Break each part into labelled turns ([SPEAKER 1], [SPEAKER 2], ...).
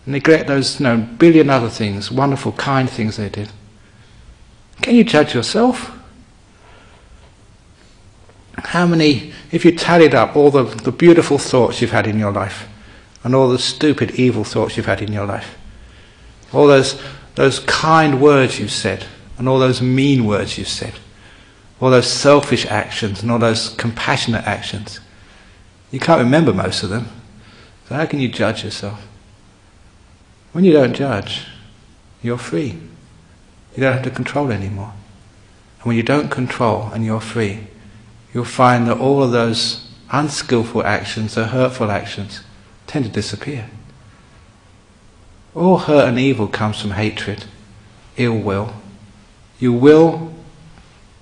[SPEAKER 1] Neglect those billion other things, wonderful, kind things they did. Can you judge yourself? How many, if you tallied up all the beautiful thoughts you've had in your life, and all the stupid, evil thoughts you've had in your life, all those kind words you've said, and all those mean words you've said, all those selfish actions and all those compassionate actions, you can't remember most of them. So how can you judge yourself? When you don't judge, you're free. You don't have to control anymore. And when you don't control and you're free, you'll find that all of those unskillful actions, the hurtful actions, tend to disappear. All hurt and evil comes from hatred, ill will. You will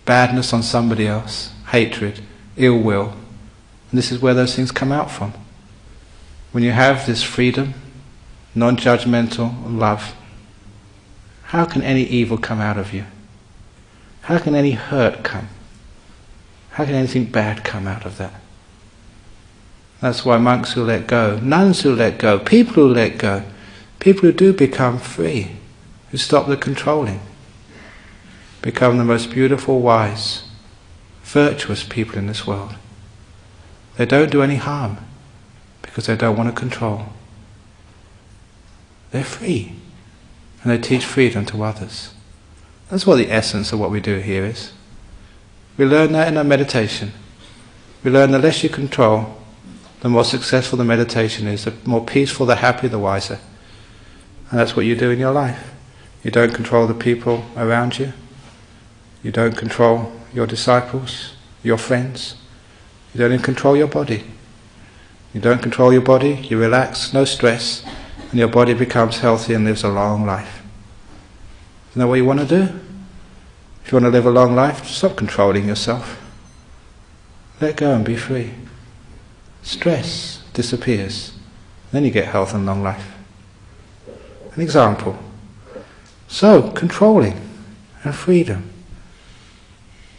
[SPEAKER 1] badness on somebody else, hatred, ill will. And this is where those things come out from. When you have this freedom, non-judgmental love, how can any evil come out of you? How can any hurt come? How can anything bad come out of that? That's why monks who let go, nuns who let go, people who let go, people who do become free, who stop the controlling, become the most beautiful, wise, virtuous people in this world. They don't do any harm because they don't want to control. They're free, and they teach freedom to others. That's what the essence of what we do here is. We learn that in our meditation. We learn the less you control, the more successful the meditation is, the more peaceful, the happier, the wiser. And that's what you do in your life. You don't control the people around you. You don't control your disciples, your friends. You don't even control your body. You don't control your body, you relax, no stress, and your body becomes healthy and lives a long life. Isn't that what you want to do? If you want to live a long life, stop controlling yourself. Let go and be free. Stress disappears. Then you get health and long life. An example. So, controlling and freedom.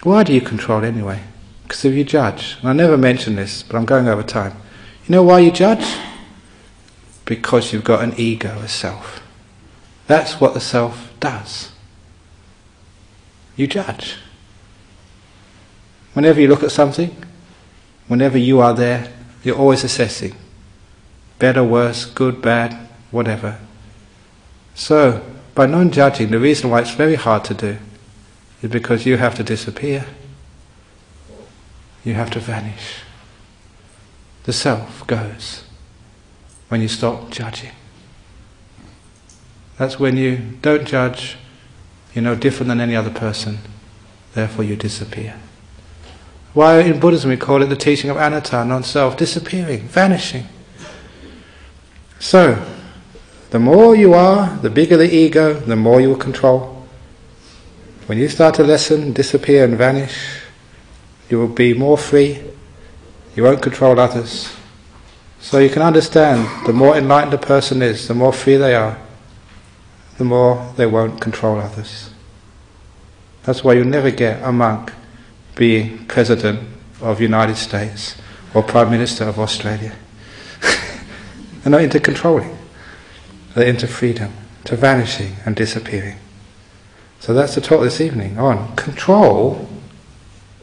[SPEAKER 1] Why do you control anyway? Because if you judge, and I never mention this, but I'm going over time. You know why you judge? Because you've got an ego, a self. That's what the self does. You judge. Whenever you look at something, whenever you are there, you're always assessing. Better, worse, good, bad, whatever. So, by non-judging, the reason why it's very hard to do is because you have to disappear. You have to vanish. The self goes when you stop judging. That's when you don't judge, you're no different than any other person, therefore you disappear. Why in Buddhism we call it the teaching of anatta, non-self, disappearing, vanishing. So, the more you are, the bigger the ego, the more you will control. When you start to lessen, disappear and vanish, you will be more free, you won't control others. So you can understand, the more enlightened a person is, the more free they are, the more they won't control others. That's why you'll never get a monk being President of the United States or Prime Minister of Australia. They're not into controlling, they're into freedom, to vanishing and disappearing. So that's the talk this evening on control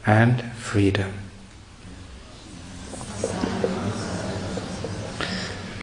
[SPEAKER 1] and freedom.